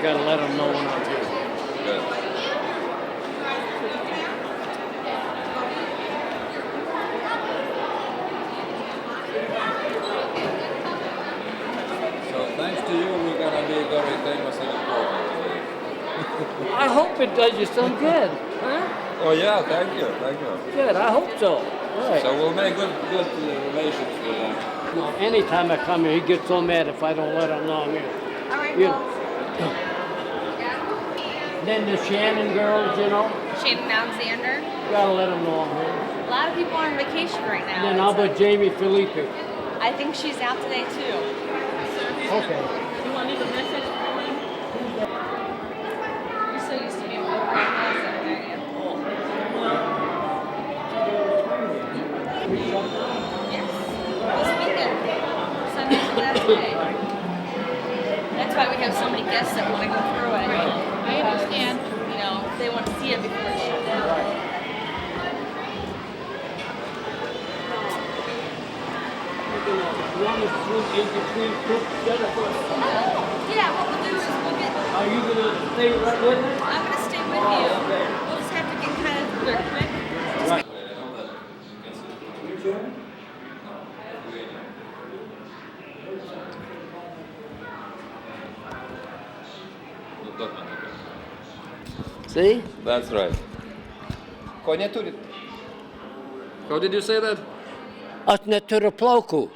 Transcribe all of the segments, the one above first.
got to let them know when I'm here. Good. So thanks to you, we're gonna be very famous and important today. I hope it does you some good. Huh? Oh yeah, thank you, thank you. Good, I hope so. Right. So we'll make good relations with them. Well, anytime I come here, he gets so mad if I don't let him know I'm here. All right, You well, Then the Shannon girls, you know, Shannon Alexander. gotta let them know I'm here. A lot of people are on vacation right now. Then how about Jamie Felipe? I think she's out today too. Okay. You want to leave a message for me? You're so used to being with her. Yes. This weekend. Sunday's the last day. That's why we have so many guests that want to go through it. I understand. You know, they want to see it before it's shut down. Want to swim in between groups? Yeah, what we'll do is we'll get. Are you gonna stay right with us? I'm going to stay with you. We'll just have to get kind of there quick. Right. See? That's right. Ko neturit? How did you say that? Aš neturiu plaukų.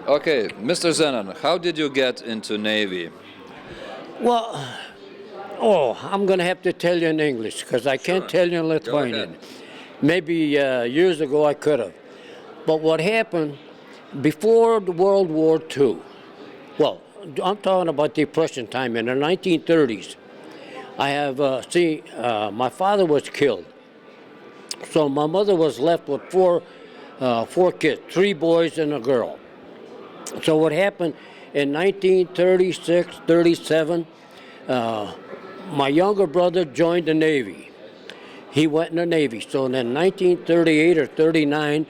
Okay, Mr. Zenon, how did you get into Navy? Well, I'm going to have to tell you in English because I can't tell you in Lithuanian. Maybe years ago I could have. But what happened before the World War II, well, I'm talking about Depression time in the 1930s. I have my father was killed. So my mother was left with four kids, 3 boys and a girl. So what happened in 1936, 37, my younger brother joined the Navy. He went in the Navy. So in 1938 or 39,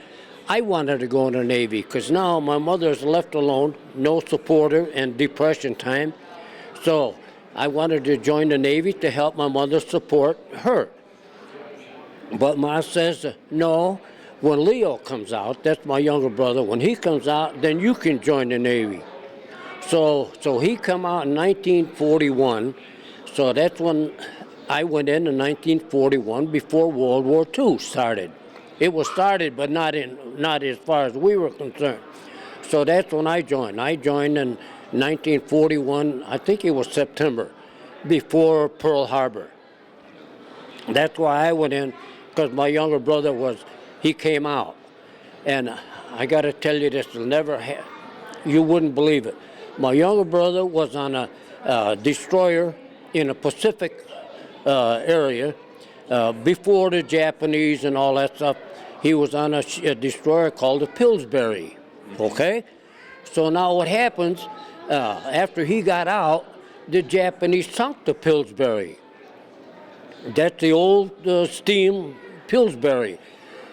I wanted to go in the Navy because now my mother's left alone, no supporter, and Depression time. So I wanted to join the Navy to help my mother support her. But Ma says, no, when Leo comes out, that's my younger brother, when he comes out, then you can join the Navy. So he come out in 1941, so that's when I went in 1941 before World War II started. It was started, but not as far as we were concerned. So that's when I joined. I joined in 1941, I think it was September, before Pearl Harbor. That's why I went in, because my younger brother he came out. And I got to tell you this, you wouldn't believe it. My younger brother was on a destroyer in the Pacific area before the Japanese and all that stuff. He was on a destroyer called the Pillsbury, okay? So now what happens, after he got out, the Japanese sunk the Pillsbury. That's the old steam Pillsbury.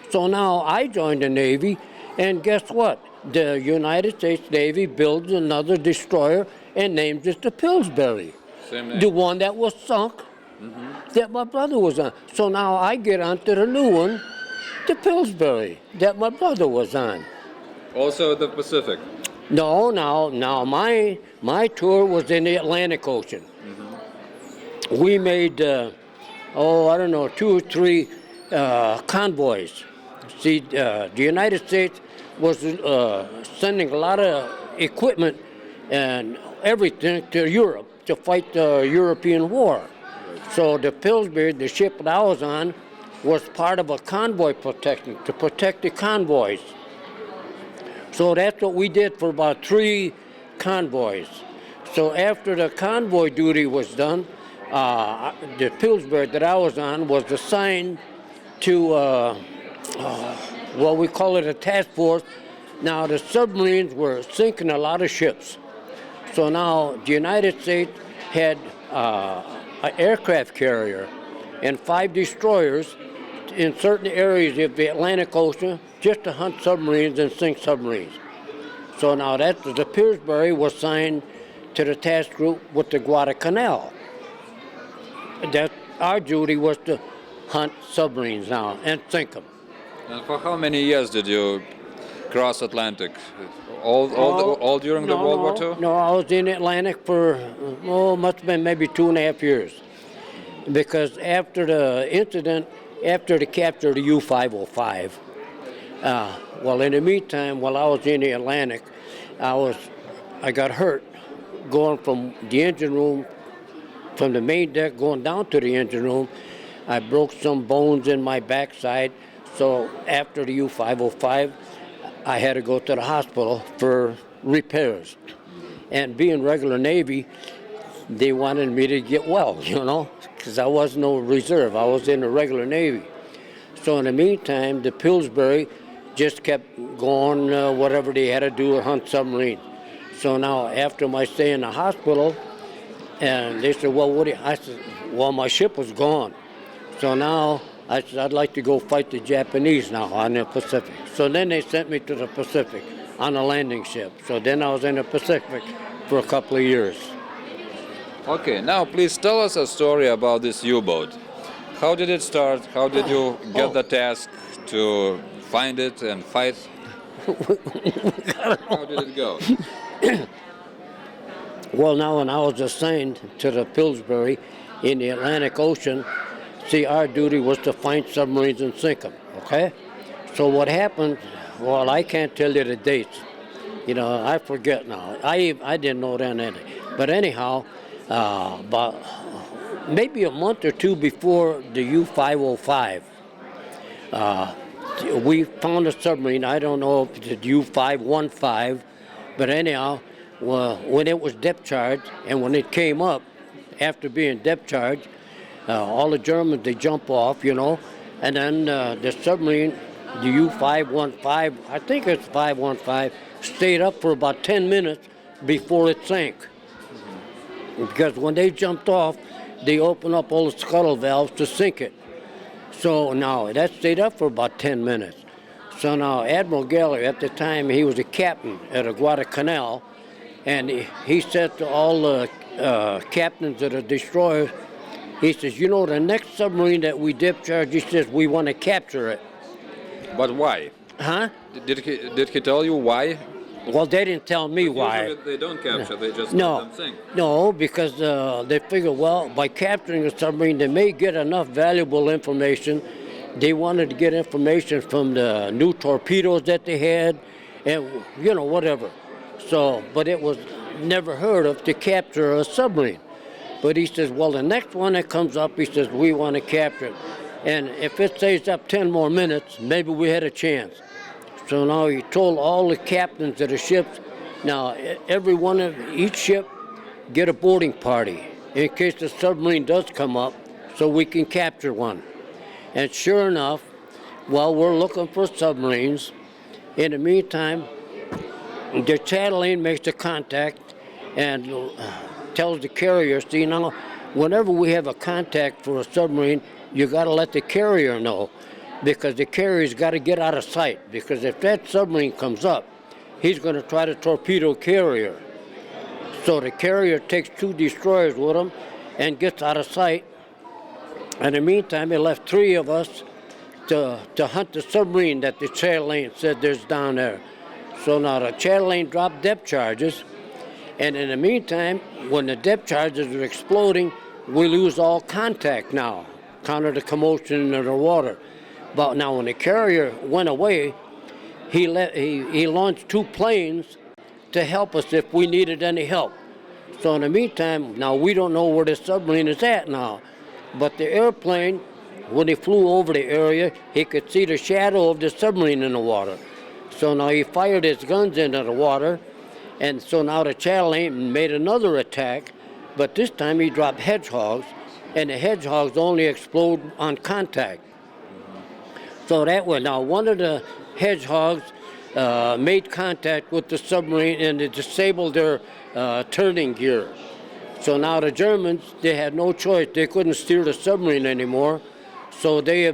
So now I joined the Navy, and guess what? The United States Navy builds another destroyer and names it the Pillsbury. Same name. The one that was sunk, that my brother was on. So now I get onto the new one, the Pillsbury, that my brother was on. Also the Pacific. No, now my tour was in the Atlantic Ocean. We made, 2 or 3 convoys. See, the United States was sending a lot of equipment and everything to Europe to fight the European war. So the Pillsbury, the ship that I was on, was part of a convoy protection, to protect the convoys. So that's what we did for about 3 convoys. So after the convoy duty was done, the Pillsbury that I was on was assigned to, we call it a task force. Now the submarines were sinking a lot of ships. So now the United States had an aircraft carrier and 5 destroyers in certain areas of the Atlantic Ocean just to hunt submarines and sink submarines. So now the Pillsbury was signed to the task group with the Guadalcanal. That our duty was to hunt submarines now and sink them. And for how many years did you cross Atlantic? All during the World War II? No, I was in the Atlantic for, must have been maybe 2.5 years. Because after the incident, after the capture of the U-505, well, in the meantime, while I was in the Atlantic, I got hurt going from the engine room, from the main deck going down to the engine room. I broke some bones in my backside. So after the U-505, I had to go to the hospital for repairs. And being regular Navy, they wanted me to get well, because I was no reserve. I was in the regular Navy. So in the meantime, the Pillsbury just kept going, whatever they had to do to hunt submarines. So now after my stay in the hospital, and they said, well, I said, well, my ship was gone. So now I said, I'd like to go fight the Japanese now on the Pacific. So then they sent me to the Pacific on a landing ship. So then I was in the Pacific for a couple of years. Okay, now please tell us a story about this U-boat. How did it start? How did you get the task to find it and fight? How did it go? Well, now when I was assigned to the Pillsbury in the Atlantic Ocean, see, our duty was to find submarines and sink them, okay? So what happened, well, I can't tell you the dates. I forget now. I didn't know then any. But anyhow, about maybe a month or two before the U-505, we found a submarine. I don't know if it's U-515, but anyhow, well, when it was depth charged and when it came up, after being depth charged, all the Germans, they jump off, and then the submarine, the U-515, I think it's 515, stayed up for about 10 minutes before it sank. Because when they jumped off, they opened up all the scuttle valves to sink it. So now, that stayed up for about 10 minutes. So now, Admiral Geller, at the time, he was a captain at a Guadalcanal, and he said to all the captains of the destroyers, he says, the next submarine that we depth charge, he says, we want to capture it. But why? Huh? Did he tell you why? Well, they didn't tell me why. Usually they don't capture, they just let them sink. No, because they figure, well, by capturing a submarine, they may get enough valuable information. They wanted to get information from the new torpedoes that they had, and whatever. So, but it was never heard of to capture a submarine. But he says, well, the next one that comes up, he says, we want to capture it. And if it stays up 10 more minutes, maybe we had a chance. So now he told all the captains of the ships, now every one of each ship get a boarding party in case the submarine does come up so we can capture one. And sure enough, while we're looking for submarines, in the meantime, the chatelaine makes the contact and tells the carrier, see, now, whenever we have a contact for a submarine, you got to let the carrier know, because the carrier's got to get out of sight, because if that submarine comes up, he's going to try to torpedo carrier. So the carrier takes 2 destroyers with him and gets out of sight. In the meantime, he left 3 of us to hunt the submarine that the chatelaine said there's down there. So now the chatelaine dropped depth charges, and in the meantime, when the depth charges are exploding, we lose all contact now, counter the commotion in the water. But now when the carrier went away, he launched 2 planes to help us if we needed any help. So in the meantime, now we don't know where the submarine is at now. But the airplane, when he flew over the area, he could see the shadow of the submarine in the water. So now he fired his guns into the water, and so now the chatelaine made another attack, but this time he dropped hedgehogs, and the hedgehogs only explode on contact. So that way, now one of the hedgehogs made contact with the submarine and it disabled their turning gear. So now the Germans, they had no choice. They couldn't steer the submarine anymore. So they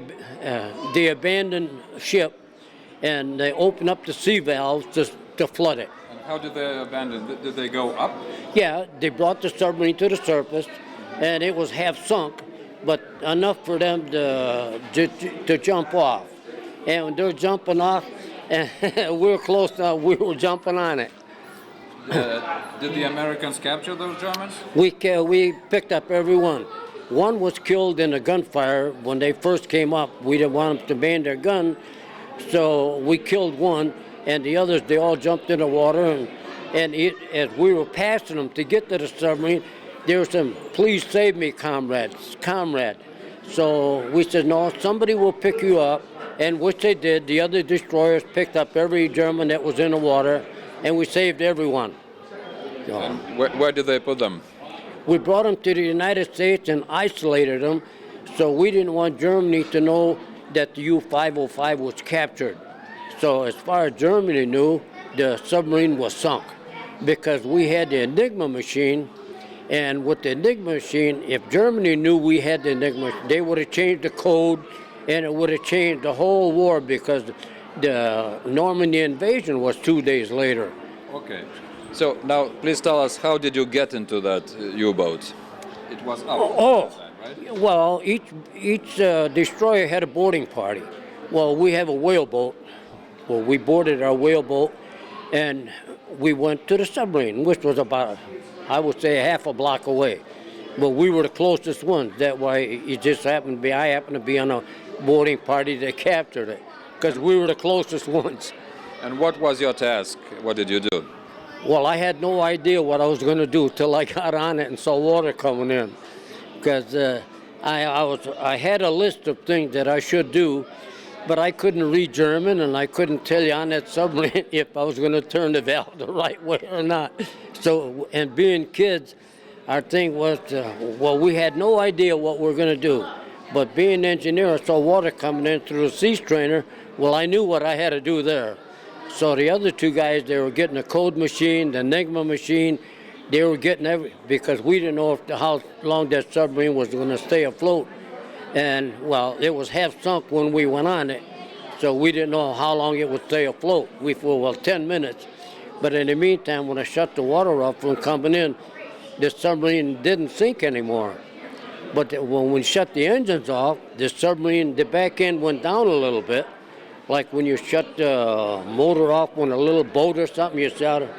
abandoned ship and they opened up the sea valves to flood it. And How did they abandon? Did they go up? Yeah, they brought the submarine to the surface, and it was half sunk, but enough for them to jump off. And when they're jumping off, and we were close now, we were jumping on it. Did the Americans capture those Germans? We picked up every one. One was killed in a gunfire when they first came up. We didn't want them to man their gun, so we killed one, and the others, they all jumped in the water, as we were passing them to get to the submarine, there was some, please save me, comrade. So we said, no, somebody will pick you up, and which they did. The other destroyers picked up every German that was in the water, and we saved everyone. So, And where did they put them? we brought them to the United States and isolated them, so we didn't want Germany to know that the U-505 was captured. So as far as Germany knew, the submarine was sunk because we had the Enigma machine, and with the Enigma machine, if Germany knew we had the Enigma, they would have changed the code, and it would have changed the whole war because the Normandy invasion was 2 days later. Okay. So now, please tell us, how did you get into that U-boat? It was up. Oh, Right? well, each destroyer had a boarding party. Well, we have a whaleboat. Well, we boarded our whaleboat, and we went to the submarine, which was about, I would say, half a block away. But we were the closest ones. That way, it just happened to be, I happened to be on a boarding party that captured it, because we were the closest ones. And what was your task? What did you do? Well, I had no idea what I was going to do till I got on it and saw water coming in, because I had a list of things that I should do, but I couldn't read German, and I couldn't tell you on that submarine if I was going to turn the valve the right way or not. So, and being kids, our thing was, well, we had no idea what we were going to do. But being an engineer, I saw water coming in through the sea strainer. Well, I knew what I had to do there. So the other two guys, they were getting the code machine, the Enigma machine. They were getting because we didn't know how long that submarine was going to stay afloat. And, well, it was half sunk when we went on it, so we didn't know how long it would stay afloat. We thought, well, 10 minutes. But in the meantime, when I shut the water off from coming in, the submarine didn't sink anymore. But when we shut the engines off, the submarine, the back end went down a little bit. Like when you shut the motor off on a little boat or something, you shut it.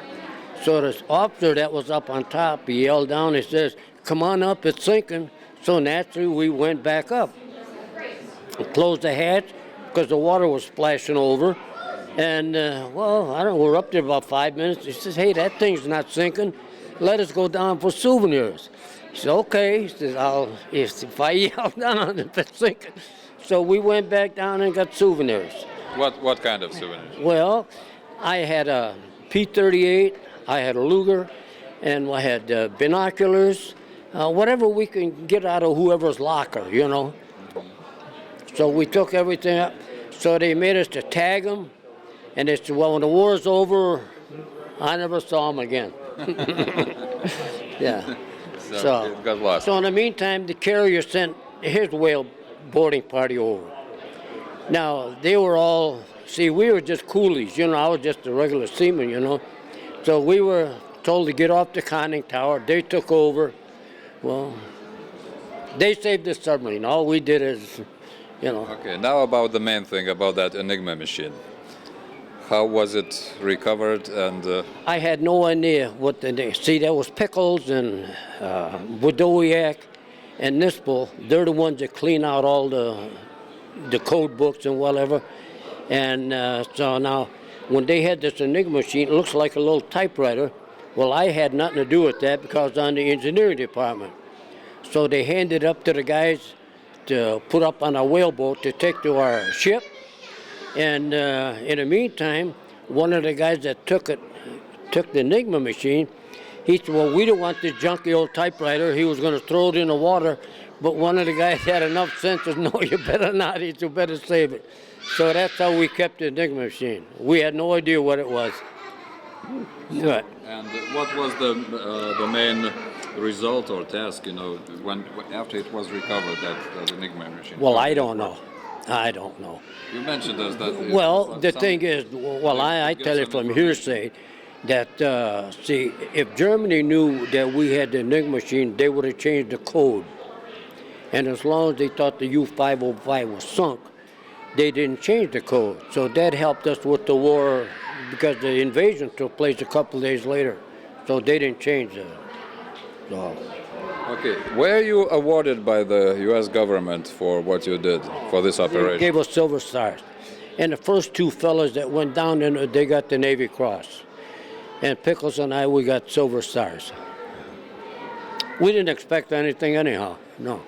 So this officer that was up on top, he yelled down, he says, come on up, it's sinking. So naturally, we went back up. We closed the hatch because the water was splashing over. And, well, I don't know, we're up there about 5 minutes. He says, hey, that thing's not sinking. Let us go down for souvenirs. He said, okay. He says, if I yell down if it's sinking. So we went back down and got souvenirs. What kind of souvenirs? Well, I had a P-38, I had a Luger, and I had binoculars, whatever we can get out of whoever's locker, you know. So we took everything up. So they made us to tag them, and they said, well, when the war's over, I never saw them again. Yeah. So it got lost. So in the meantime, the carrier sent his whale boarding party over. Now, they were all, see, we were just coolies, you know, I was just a regular seaman, you know. So we were told to get off the conning tower. They took over. Well, they saved the submarine. All we did is, you know. Okay, now about the main thing, about that Enigma machine. How was it recovered? And I had no idea what the name. See, there was Pickles and Wodowiak and Nispel. They're the ones that clean out all the code books and whatever. And so now, when they had this Enigma machine, it looks like a little typewriter. Well, I had nothing to do with that because I was on the engineering department. So they handed it up to the guys to put up on a whaleboat to take to our ship. And in the meantime, one of the guys that took the Enigma machine, he said, well, we don't want this junky old typewriter. He was going to throw it in the water. But one of the guys had enough sense to know, you better not. He said, you better save it. So that's how we kept the Enigma machine. We had no idea what it was. Good. And what was the main result or task, you know, when after it was recovered, that Enigma machine? Well, I don't know. I don't know. You mentioned us that. Well, the thing is, well, I tell you from hearsay that, see, if Germany knew that we had the Enigma machine, they would have changed the code. And as long as they thought the U-505 was sunk, they didn't change the code. So that helped us with the war, because the invasion took place a couple days later. So they didn't change the law. Okay, were you awarded by the U.S. government for what you did for this They operation? gave us Silver Stars. And the first two fellas that went down, they got the Navy Cross. And Pickles and I, we got Silver Stars. We didn't expect anything anyhow, no.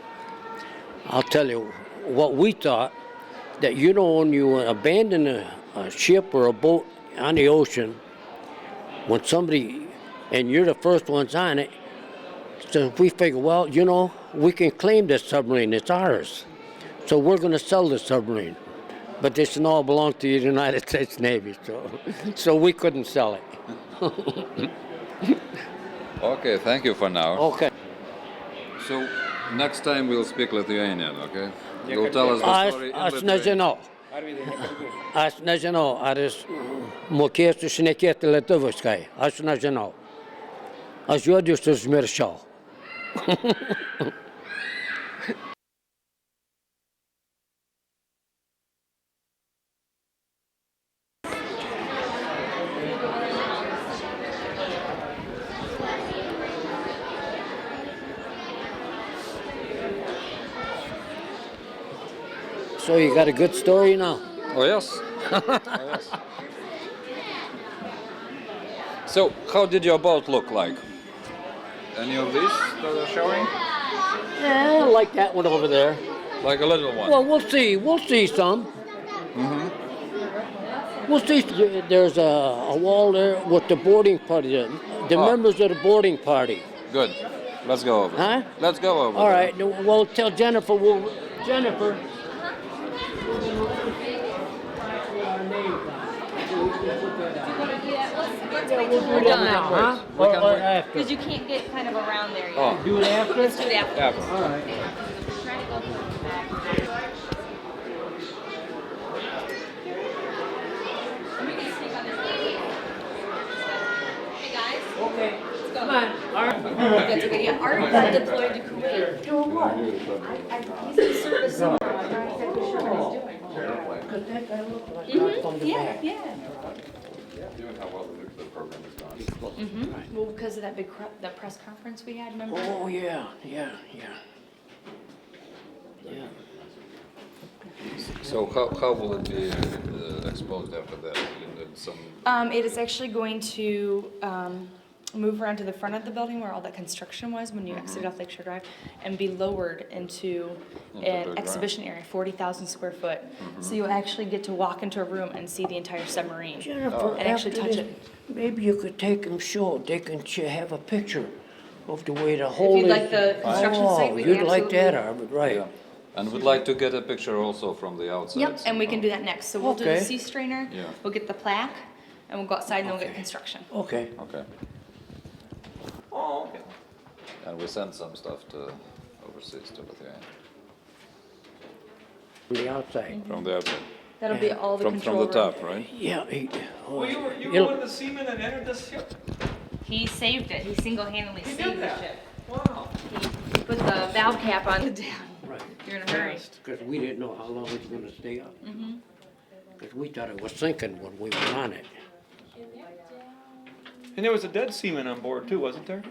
I'll tell you, what we thought, that when you abandon a ship or a boat on the ocean, when somebody, and you're the first ones on it, so we figure, well, we can claim this submarine, it's ours. So we're going to sell the submarine. But this all belonged to the United States Navy, so we couldn't sell it. Okay, thank you for now. Okay. So next time we'll speak Lithuanian, okay? You'll tell us the story in Aš Lithuanian. nežinau. Aš nežinau, ar jis mokėsiu šnekėti lietuviškai. Aš nežinau. Aš juodžius užmiršau. So you got a good story now? Oh yes. Oh, yes. So how did your boat look like? Any of these that are showing? Yeah, like that one over there. Like a little one? Well, we'll see. We'll see some. We'll see. There's a wall there with the boarding party. The members of the boarding party. Good. Let's go over. Huh? Let's go over. All there. right. Well, tell Jennifer. Jennifer. Let's wait till we're done. Huh? We can Or wait. after? Because you can't get kind of around there yet. Oh. Do it after? Let's do it after. After. All right. Try to go from the back. I'm gonna sneak on this lady. Hey guys, Okay. let's go. Come on. All right. That's okay. Yeah, Art got deployed to Kuwait. Doing what? He's in service somewhere. I'm not exactly sure what he's doing. Because that guy looked like from the Yeah, back. yeah. Given how well the program is gone. Well, because of that big that press conference we had, remember? Oh, yeah. So how will it be exposed after that? In some... It is actually going to move around to the front of the building where all that construction was when you exited off Lakeshore Drive and be lowered into an the exhibition area, 40,000 square foot. So you'll actually get to walk into a room and see the entire submarine. Jennifer, And actually after touch this, it. maybe you could take them show. They can have a picture of the way the whole you'd is. like the construction site, we can You'd like that, absolutely- Arvid, right? Yeah. And we'd like to get a picture also from the outside. Yep, and we can do that next. So we'll do Okay. the sea strainer, Yeah. we'll get the plaque, and we'll go outside and then we'll get Okay. construction. Okay. Okay. Oh, okay. And we send some stuff to overseas to Lithuania From the outside. from the outside. That'll be all the From control the top, room. right? Yeah. Well, you were It'll- one of the seamen that entered this ship? He saved it. He single-handedly He saved did the that? ship. Wow. He put the valve cap on the down. Right. You're in a hurry. Because we didn't know how long it was going to stay up. Mm-hmm. Because we thought it was sinking when we were on it. And there was a dead seaman on board too, wasn't there?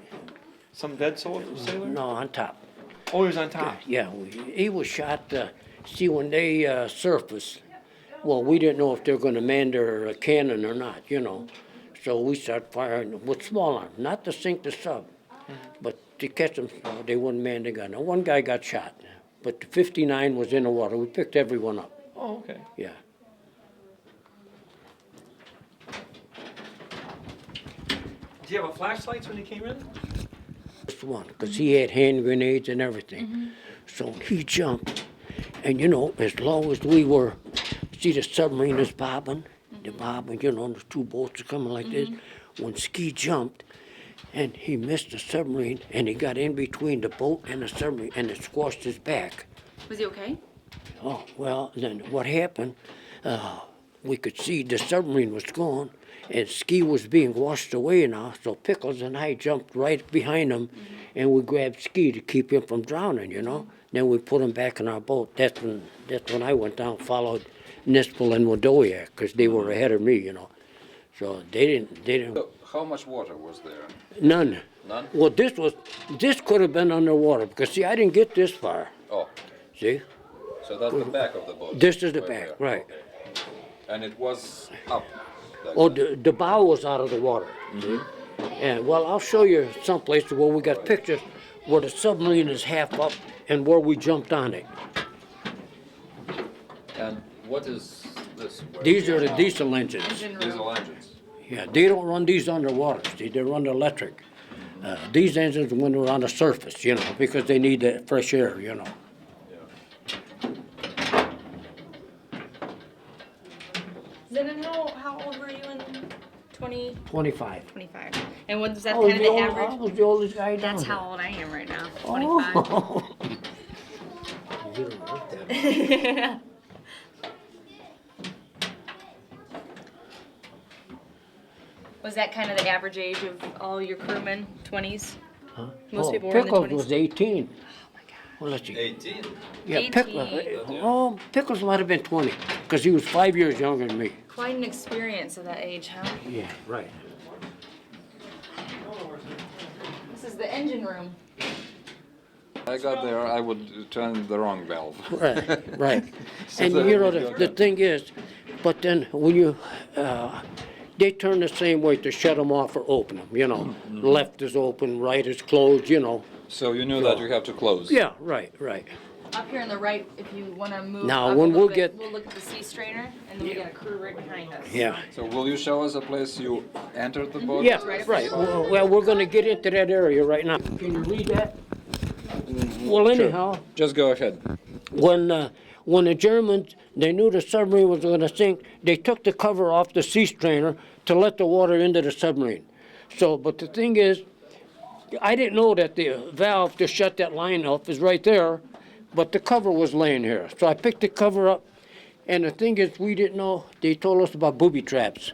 Some dead sailor? No, on top. Oh, he was on top. Yeah, he was shot. See, when they surfaced, well, we didn't know if they were going to man their cannon or not, So we started firing with small arms, not to sink the sub, but to catch them. They wouldn't man the gun. Now, one guy got shot, but the 59 was in the water. We picked everyone up. Oh, okay. Yeah. Did you have a flashlights when you came in? Just one, because he had hand grenades and everything. So he jumped, and as low as we were, see the submarine is bobbing, the bobbing, the two boats are coming like this. When Ski jumped, and he missed the submarine, and he got in between the boat and the submarine, and it squashed his back. Was he okay? Oh, well, then what happened, we could see the submarine was gone, and Ski was being washed away now, so Pickles and I jumped right behind him, and we grabbed Ski to keep him from drowning, you know. Then we put him back in our boat. That's when I went down, followed Nispel and Wadowiak, because they were ahead of me, you know. So they didn't. So how much water was there? None. None? Well, this could have been underwater, because see, I didn't get this far. Oh, See, so that's the back of the boat. this is the back, there. right? Okay. And it was up. Like Oh, that. the bow was out of the water. And well, I'll show you someplace where we got pictures where the submarine is half up and where we jumped on it. And what is this? These are the diesel engines. Diesel engines. Yeah, they don't run these underwater. See, they run electric. These engines when they're on the surface, you know, because they need that fresh air, you know. Zenon, how old were you in 2025? 25. And was that I was kind of the the oldest- I average? was the oldest guy down That's there. how old I am right now, 25. Oh. You don't want that. Was that kind of the average age of all your crewmen, 20s? Huh? Most Oh, people were in the Pickles 20s. was 18. Well, let's see. 18. Yeah, 18. Pickles might have been 20, because he was 5 years younger than me. Quite an experience at that age, huh? Yeah, right. This is the engine room. I got there, I would turn the wrong valve. Right, right. So And that you know, would be the okay. thing is, but then when you, they turn the same way to shut them off or open them, you know. Left is open, right is closed, you know. So you knew that you have to close. Yeah, right, right. Up here on the right, if you want to move Now, up when a little we'll bit, get- we'll look at the sea strainer, and then we got a crew right behind us. Yeah. So will you show us a place you entered the boat? Yeah, right. Well, we're gonna get into that area right now. Can you read that? Well, anyhow, Just go ahead. when the Germans, they knew the submarine was gonna sink, they took the cover off the sea strainer to let the water into the submarine. So, but the thing is, I didn't know that the valve to shut that line off is right there, but the cover was laying here. So I picked the cover up, and the thing is, we didn't know, they told us about booby traps.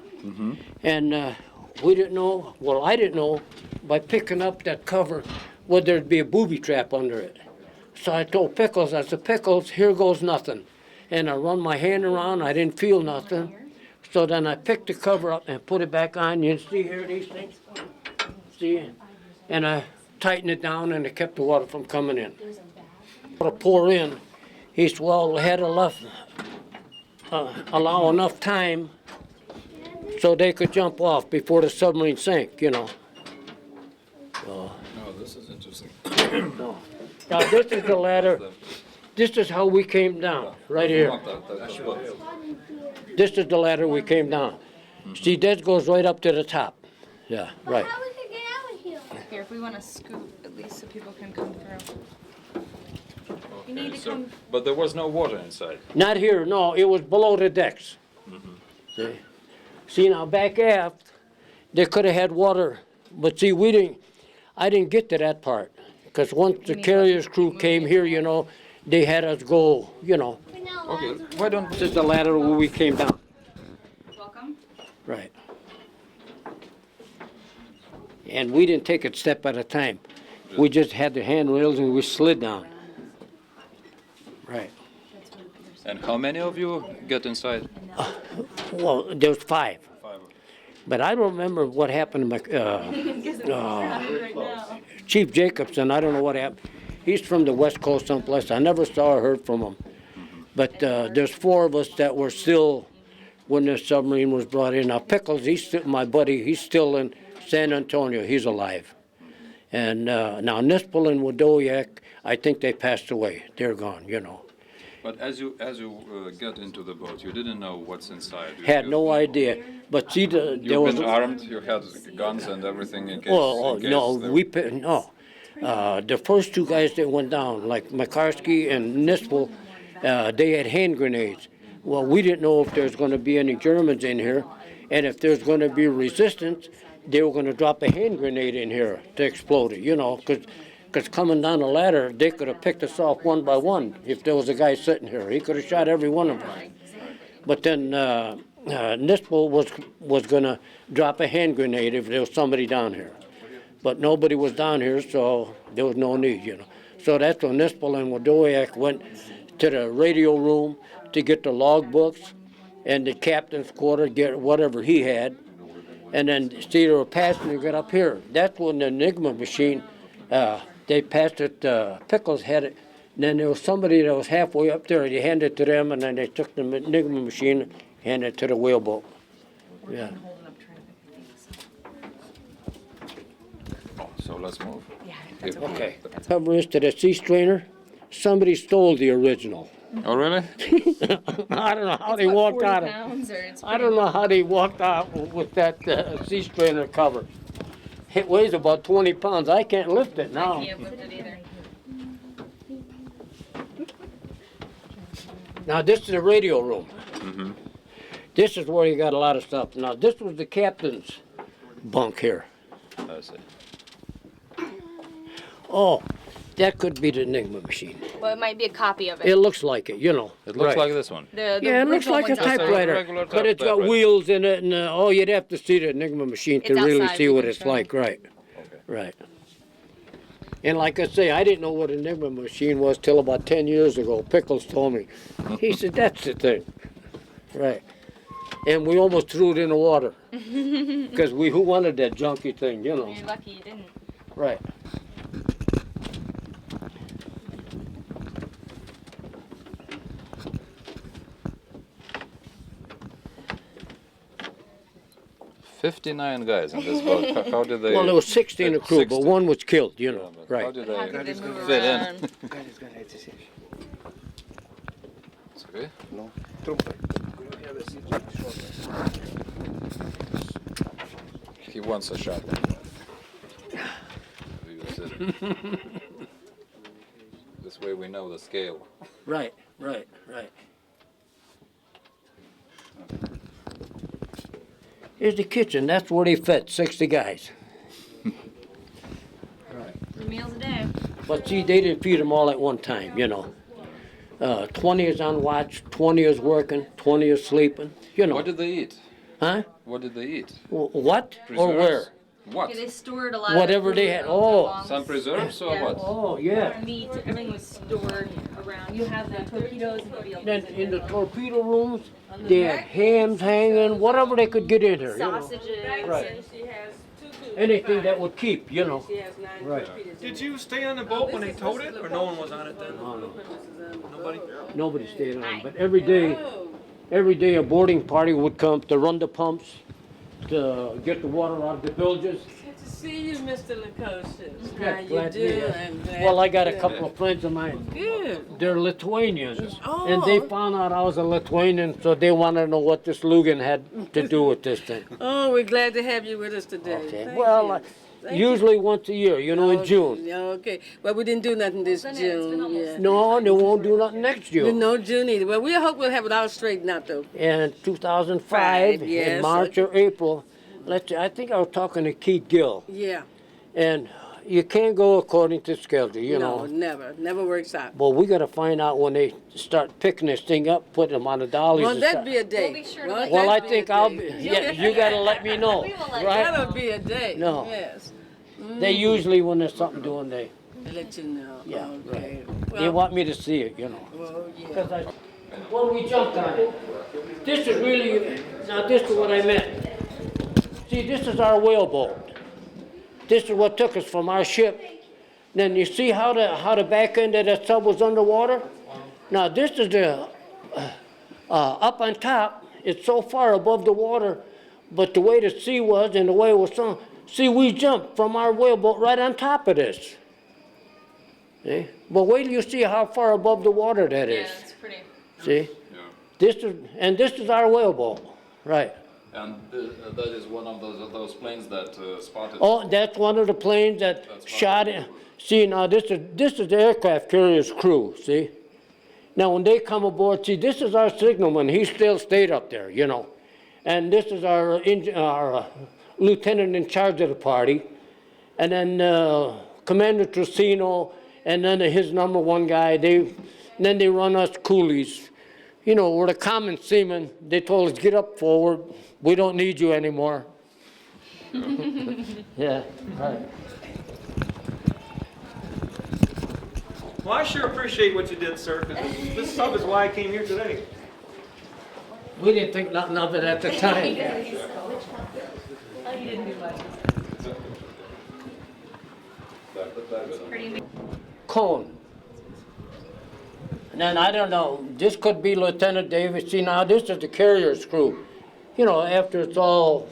And we didn't know, well, I didn't know, by picking up that cover, whether there'd be a booby trap under it. So I told Pickles, I said, Pickles, here goes nothing. And I run my hand around, I didn't feel nothing. So then I picked the cover up and put it back on. You see here, these things? See? And I tightened it down and it kept the water from coming in. To pour in, he said, well, we had allow enough time so they could jump off before the submarine sank, you know. Oh, this is interesting. No. Now, this is the ladder. This is how we came down, right here. This is the ladder we came down. See, that goes right up to the top. Yeah, right. How we could get out of here? Here, if we want to scoot, at least so people can come through. You need to So, come. but there was no water inside. Not here, no, it was below the decks. See? See, now back aft, they could have had water, but see, I didn't get to that part. Because once the carrier's crew came here, you know, they had us go, you know. We're not Okay, allowed to. why don't This is the ladder where we came down. Welcome. Right. And we didn't take it step at a time. We just had the handrails and we slid down. Right. And how many of you get inside? Well, there was 5. 5. But I don't remember what happened to Chief Jacobson. I don't know what happened. He's from the West Coast someplace. I never saw or heard from him. But there's 4 of us that were still when the submarine was brought in. Now, Pickles, my buddy, he's still in San Antonio. He's alive. And now Nispel and Wadowiak, I think they passed away. They're gone, you know. But as you get into the boat, you didn't know what's inside. Had no idea. But see, there You've was... been armed, you had guns and everything in case. Oh, in case no, there- no. The first 2 guys that went down, like Makarski and Nispel, they had hand grenades. Well, we didn't know if there's going to be any Germans in here, and if there's going to be resistance, they were going to drop a hand grenade in here to explode it, you know, because coming down the ladder, they could have picked us off one by one if there was a guy sitting here. He could have shot every one of us. But then NISPO was going to drop a hand grenade if there was somebody down here. But nobody was down here, so there was no need, you know. So that's when NISPO and Wadowiak went to the radio room to get the logbooks and the captain's quarter, get whatever he had. And then Cedar or passenger got up here. That's when the Enigma machine, they passed it, Pickles had it. And then there was somebody that was halfway up there, they handed it to them, and then they took the Enigma machine, handed it to the whaleboat. Yeah. Oh, so let's move. Okay. Cover is to the sea strainer. Somebody stole the original. Oh, really? I don't know how they walked out. I don't know how they walked out with that sea strainer cover. It weighs about 20 pounds. I can't lift it now. I can't lift it either. Now this is the radio room. This is where you got a lot of stuff. Now this was the captain's bunk here. I see. Oh, that could be the Enigma machine. Well, it might be a copy of it. It looks like it, you know. It looks Right. like this one. The Yeah, it looks original like a one's outside. typewriter, regular but it's got typewriter. wheels in it, and oh, you'd have to see the Enigma machine to It's really outside, see we what can it's show you. like, right? Right. And like I say, I didn't know what an Enigma machine was till about 10 years ago. Pickles told me. He said, that's the thing. Right. And we almost threw it in the water. Because who wanted that junky thing, you know? You're lucky you didn't. Right. $59 guys in this boat. How did they? Well, there was 16 in the crew, but 60. one was killed, you know. How Right. did How they could they move fit in? around? It's okay. He wants a shot. We will sit. This way we know the scale. Right, right, right. Here's the kitchen. That's where they fed 60 guys. 3 meals a day. But see, they didn't feed them all at one time, you know. 20 is on watch, 20 is working, 20 is sleeping, you know. What did they eat? Huh? What did they eat? What or where? Preserves? What? Okay, they stored a lot Whatever of they food had. all Oh. along. Some preserves or Yeah. what? Oh, yeah. Meat, everything was stored around. You have the torpedoes and the Then in the torpedo rooms, they had hams hanging, whatever they could get in here, you know. sausages. Right. Anything that would keep, you know. Right. Did you stay on the boat when they towed it, or no one was on it then? Nobody? Nobody stayed on, but every day a boarding party would come to run the pumps, to get the water out of the bilges. Good to see you, Mr. Lukosius. Yeah, How you glad to be here. doing? Well, I got a couple of friends of mine. Good. They're Lithuanians, and they Oh. found out I was a Lithuanian, so they wanted to know what this Lugan had to do with this thing. Oh, we're glad to have you with us today. Okay. Thank Well, you. Thank usually once a year, you know, in June. Okay. Well, we didn't do nothing this June. Yeah. No, they won't do nothing next June. No June either. Well, we hope we'll have it all straightened out, though. In 2005, in Yes. March or April, I think I was talking to Keith Gill, Yeah. and you can't go according to schedule, you No, know. never. Never works out. But we got to find out when they start picking this thing up, putting them on the dollies. Won't and that start- be a day? We'll be sure to Won't let Well, I that think a I'll day? be. Yeah, you got to let me know, We will let you right? That'll be a day. No. Yes. They usually, when there's something doing, they I'll let you know. Yeah, Okay. they want me to see it, you know. Well, yeah. 'Cause when we jumped on it, this is really, now this is what I meant. See, this is our whaleboat. This is what took us from our ship. Then you see how the back end of that sub was underwater? Now this is the, up on top, it's so far above the water, but the way the sea was and the way it was sunk, see, we jumped from our whaleboat right on top of this. See? But wait till you see how far above the water that Yeah, is. it's pretty. See? This is our whaleboat, right? And that is one of those planes that spotted. Oh, that's one of the planes that shot it. See, now this is the aircraft carrier's crew, see? Now when they come aboard, see, this is our signalman, he still stayed up there, you know. And this is our lieutenant in charge of the party. And then Commander Trusino, and then his number one guy, then they run us coolies. you know, we're the common seamen. They told us, get up forward. We don't need you anymore. Yeah, right. Well, I sure appreciate what you did, sir. 'Cause this sub is why I came here today. We didn't think nothing of it at the time. Cone. And then I don't know, this could be Lieutenant Davis. See, now this is the carrier's crew. You know, after it's all,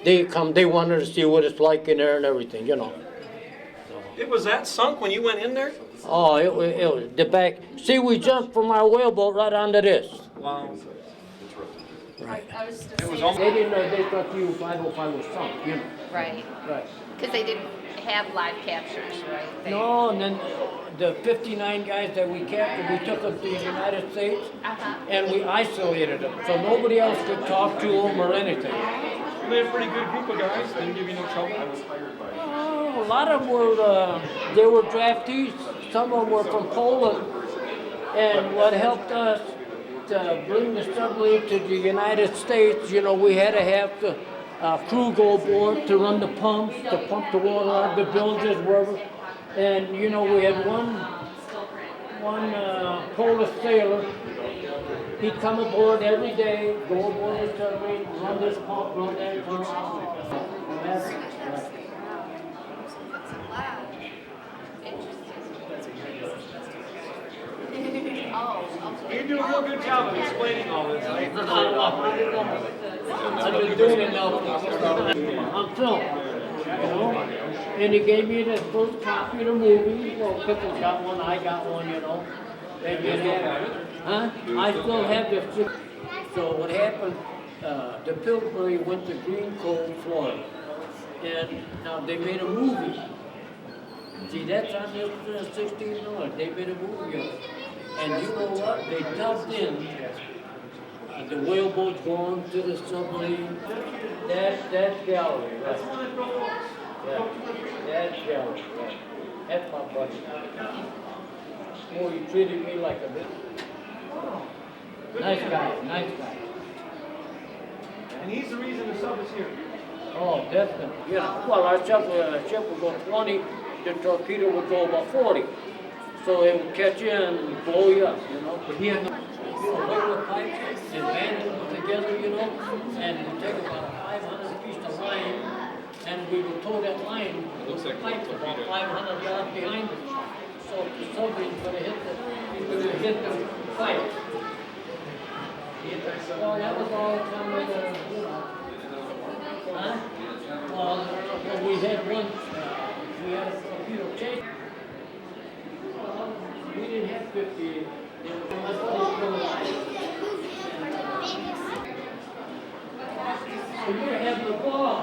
they come, they wanted to see what it's like in there and everything, you know. It was that sunk when you went in there? Oh, it was the back. See, we jumped from our whaleboat right onto this. Wow. I was just It was saying, almost. They didn't know, they thought the U-505 was sunk, you know. right, Right. because they didn't have live captures, right? They- No, and then the 59 guys that we captured, we took them to the United States and we isolated them. So nobody else could talk to them or anything. They're a pretty good group of guys. Didn't give you no trouble. Oh, a lot of them were, they were draftees. Some of them were from Poland. And what helped us to bring the submarine to the United States, you know, we had to have the crew go aboard to run the pumps, to pump the water out of the bilges, wherever. And, you know, we had one Polish sailor. He'd come aboard every day, go aboard the submarine, run this pump, run that pump. You do a real good job of explaining all this. I've been doing it now. I'm film, you know? And he gave me the first copy of the movie. Well, Pickles got one, I got one, you know. And you have, huh? I still have the. So what happened? The Pillsbury went to Green Cove, Florida, and now they made a movie. See, that's on this 16 dollars. They made a movie of it. And you know what? They dubbed in the whaleboat going to the submarine. That gallery, right? Yeah, that gallery, right? That's my buddy. Oh, he treated me like a bit. Nice guy, nice guy. And he's the reason the sub is here. Oh, definitely. You know, well, our ship would go 20, the torpedo would go about 40. So it would catch you and blow you up, you know. But he had regular pipes and band them together, you know, and we'd take about a 500 piece of line, and we would tow that line with the pipe about 500 yards behind us. So the submarine's gonna hit the pipe. Well, that was all kind of, you know. Huh? Well, we had one, we had a torpedo chase. We didn't have 50. So you're having a ball.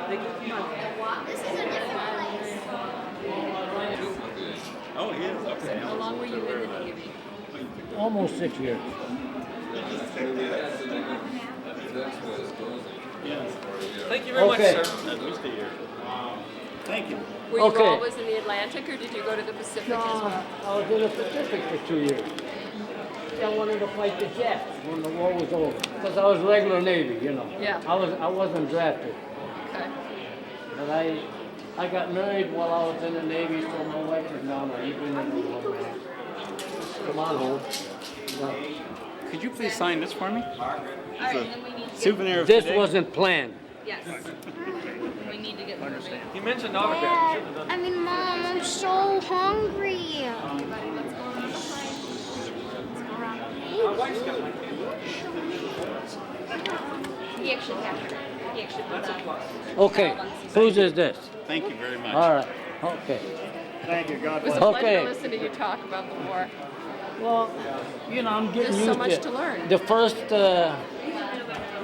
Thank you. Come on. This is a different place. Oh, he is. Okay. How long were you in the Navy? Almost 6 years. Thank you very Okay. much, sir. At least a year. Thank you. Were you Okay. always in the Atlantic or did you go to the Pacific as well? I was in the Pacific for 2 years. I wanted to fight the Japs when the war was over, because I was regular Navy, you know. Yeah. I wasn't drafted, Okay. but I got married while I was in the Navy, so my wife is now my even in the war. Come on home. Could you please sign this for me? All right, and then we need to Souvenir of This today. wasn't planned. Yes. We need to get moving. You mentioned autograph. You shouldn't have done I mean, Mom, I'm so hungry. Everybody, let's go around the plane. Let's go around. My wife's got my camera. He actually captured it. He actually put That's a that. plus. Okay, whose is this? Thank you very much. All right, okay. Thank you. God It was bless. a pleasure Okay. to listen to you talk about the war. Well, you know, I'm getting There's used so to much it. to learn. The first, I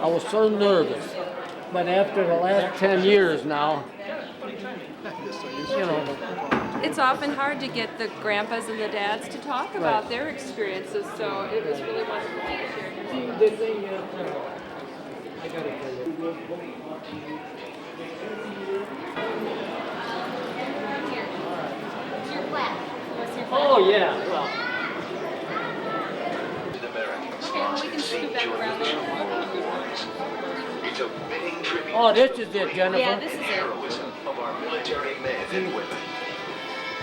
was so nervous, but after the last 10 years now, you know, It's often hard to get the grandpas and the dads to talk about their experiences, so it was really wonderful to hear. see, the thing is, I gotta tell you. Oh, yeah, well, Okay, we can scoot back around there. It's a fitting tribute oh, this is it, Jennifer. Yeah, this is to the it. heroism of our military men and women.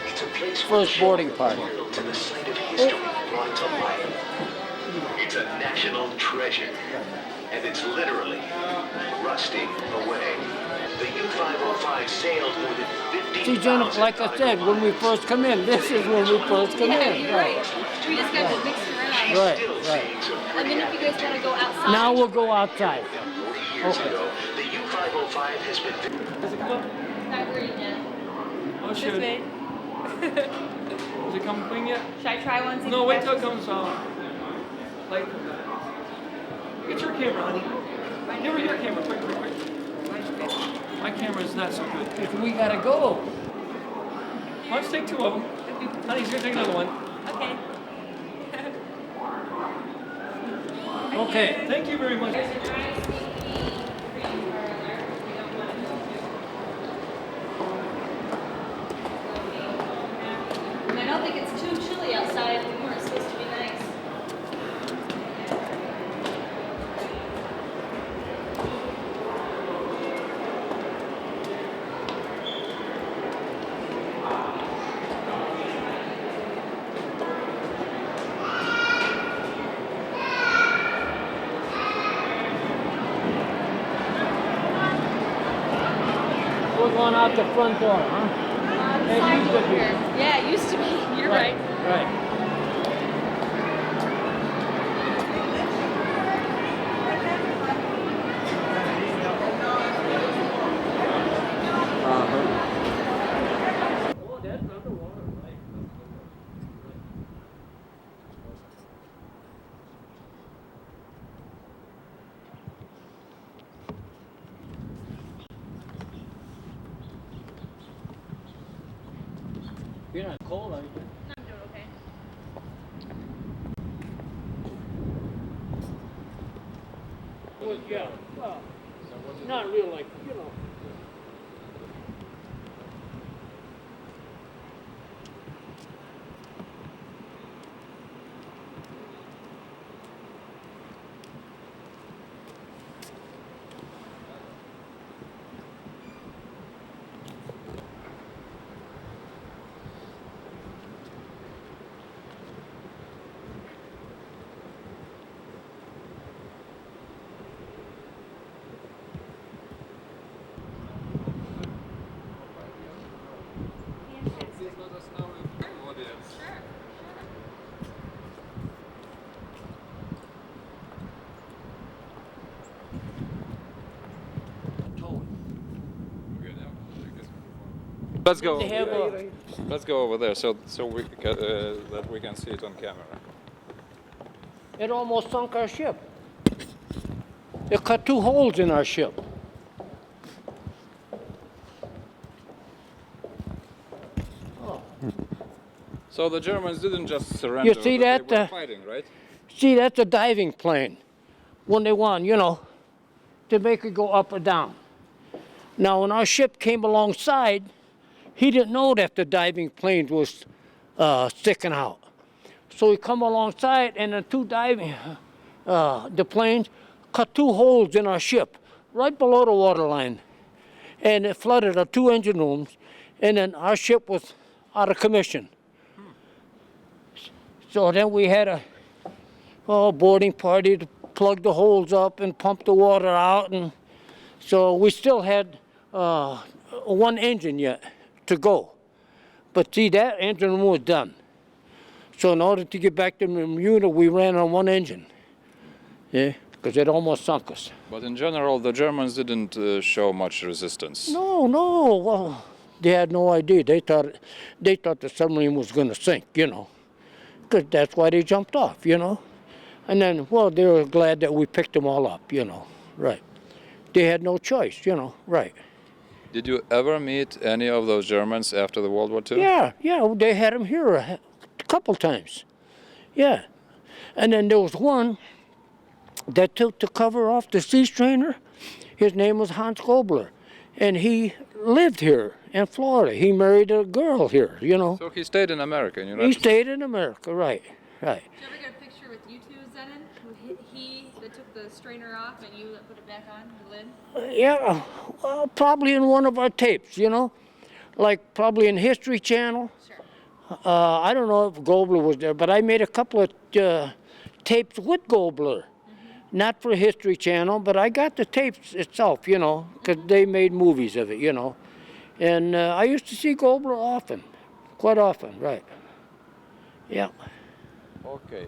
It's a place First boarding party. to the site of history brought to life. It's a national treasure, and it's literally rusting away. The U-505 sailed more than 50,000 See, Jennifer, like I said, when we first come in, this is when we first come Yeah, in. you're right. We just got to mix around. Right, Still right. seeing some And then if you guys want to go outside. Now we'll go outside. 40 years Okay. ago, the U-505 has been Not worried yet. Oh, This shoot. way. Does it come clean yet? Should I try one? see if No, it wait till it catches? comes like, get your camera, honey. Give her your camera, quick, quick, quick. My camera is not so good. If we gotta go. Why don't you take 2 of them? Honey's gonna take another one. Okay. Okay. Thank you very much. There's a dry sneaky reading parlor. We don't want to. And I don't think it's too chilly outside anymore. It's supposed to be nice. We're going out the front door, huh? The It side used door to be. here. Yeah, it used to be. You're right. Right. Oh, that's underwater, right? You're not cold, are you? I'm doing okay. Well, yeah, well, not real like, you know. Let's go. They have a, Let's go over there so we can, that we can see it on camera. it almost sunk our ship. It cut 2 holes in our ship. So the Germans didn't just surrender. You see but that? They were fighting, right? See, that's a diving plane. When they want, you know, to make it go up or down. Now, when our ship came alongside, he didn't know that the diving plane was sticking out. So he come alongside, and the two diving, the planes cut two holes in our ship, right below the waterline. And it flooded our two engine rooms, and then our ship was out of commission. So then we had a boarding party to plug the holes up and pump the water out, and so we still had one engine yet to go. But see, that engine room was done. So in order to get back to Bermuda, we ran on one engine. Yeah, because it almost sunk us. But in general, the Germans didn't show much resistance. No, well, they had no idea. They thought the submarine was going to sink, you know, because that's why they jumped off, you know. And then, well, they were glad that we picked them all up, you know, right. They had no choice, you know, right. Did you ever meet any of those Germans after the World War II? Yeah, they had them here a couple times, yeah. And then there was one that took the cover off the sea strainer. His name was Hans Gobler, and he lived here in Florida. He married a girl here, you know. So he stayed in America, in United He States? stayed in America, right. Did you ever get a picture with you two, Zenon? He that took the strainer off and you that put it back on, the lid? Yeah, well, probably in one of our tapes, you know, like probably in History Channel. Sure. I don't know if Gobler was there, but I made a couple of tapes with Gobler. Not for History Channel, but I got the tapes itself, you know, because they made movies of it, you know. And I used to see Gobler often, quite often, right. Yeah. Okay.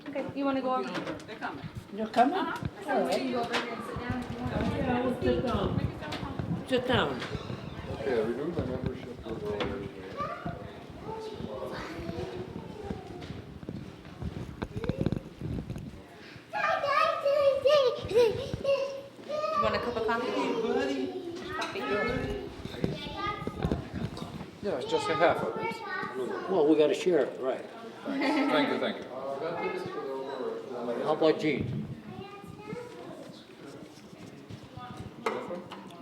Okay, you want to go over? They're coming. You're coming? So you can go over here and sit down if you want. Yeah, we'll sit down. Sit down. Okay, I renewed my membership with You want a cup of coffee? Yeah, it's just a half of it. Well, we got to share it, right. Thank you, thank you. How about Gene?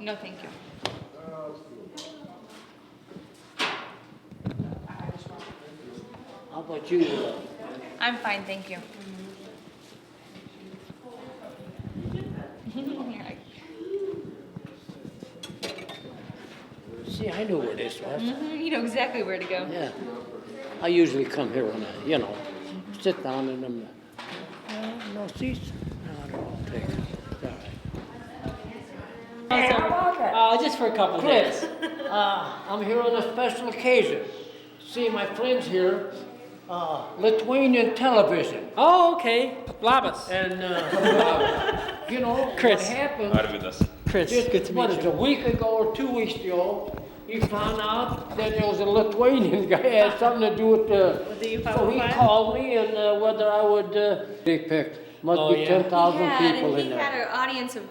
No, thank you. How about you? I'm fine, thank you. See, I knew where this was. You know exactly where to go. Yeah. I usually come here when I, you know, sit down in them. No seats? No, I don't take it. All right. Hey, how about that? Just for a couple Chris, days. I'm here on a special occasion. See my friends here, Lithuanian television. Oh, okay. Labas. And, you know, Chris. what happened, Chris, just, good to what, meet it's you. a week ago or 2 weeks ago, he found out that there was a Lithuanian guy had something to do with the, so he called me and whether I would, they picked, must Oh, be yeah. 10,000 people in He there. had an audience of,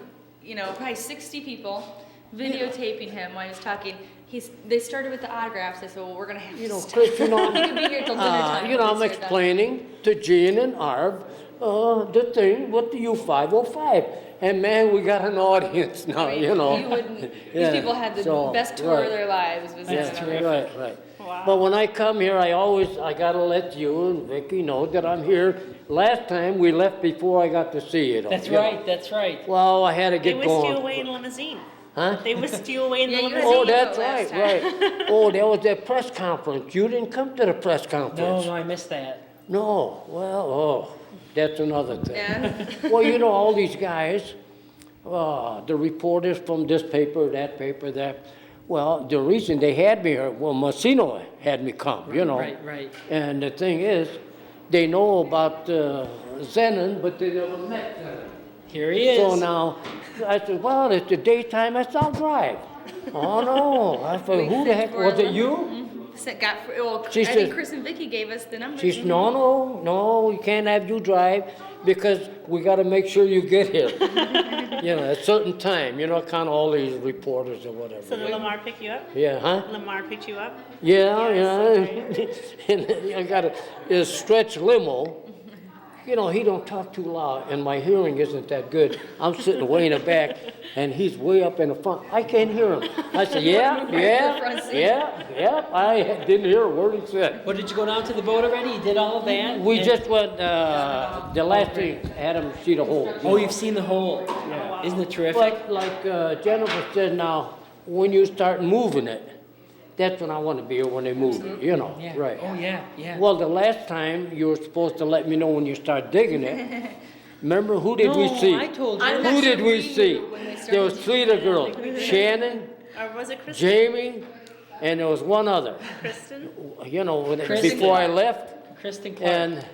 probably 60 people videotaping him while he was talking. They started with the autographs. They said, well, we're going to have to stop. Chris, you know, He could be here till dinner time. I'm explaining to Gene and Arv the thing with the U505. And man, we got an audience now, You wouldn't, these people had the best tour of their lives. Was Right. But when I come here, I gotta let you and Vicky know that I'm here. Last time, we left before I got to see it all. That's right, that's right. Well, I had to They get whisked you going. away in limousine. Huh? They whisked you away in the Yeah, you limousine. Oh, that's last right, time. right. Oh, there was that press conference. You didn't come to the press conference. No, I missed that. No, well, that's another thing. Yeah. Well, all these guys, the reporters from this paper, that. Well, the reason they had me here, well, Massino had me come, Right. And the thing is, they know about Zenon, but they never met Zenon. Here he is. So now, I said, well, it's the daytime, I said, I'll drive. Oh, no. I said, who the heck, was it you? I She said- think Chris and Vicky gave us the number. She said, no, we can't have you drive because we got to make sure you get here. At a certain time, kind of all these reporters or whatever. So did Lamar pick you up? Yeah, huh? Lamar picked you up? Yeah. Yes, And I got a stretch limo. He don't talk too loud, and my hearing isn't that good. I'm sitting way in the back, and he's way up in the front. I can't hear him. I said, yeah. I didn't hear a word he said. Well, did you go down to the boat already? You did all of that? We And- just went, the last thing, had him see the hole. Oh, you've seen the hole. Yeah. Isn't it terrific? But like Jennifer said now, when you start moving it, that's when I want to be here when they move it, Yeah. right. Oh, yeah. Well, the last time, you were supposed to let me know when you start digging it. Remember, who did we No, see? I told you. I'm not Who sure did we we see? knew when they started There was three of the girls, Shannon, Or was it Kristen? Jamie, and there was one other. Kristen? Kristen. Before I left, Kristen Clark. and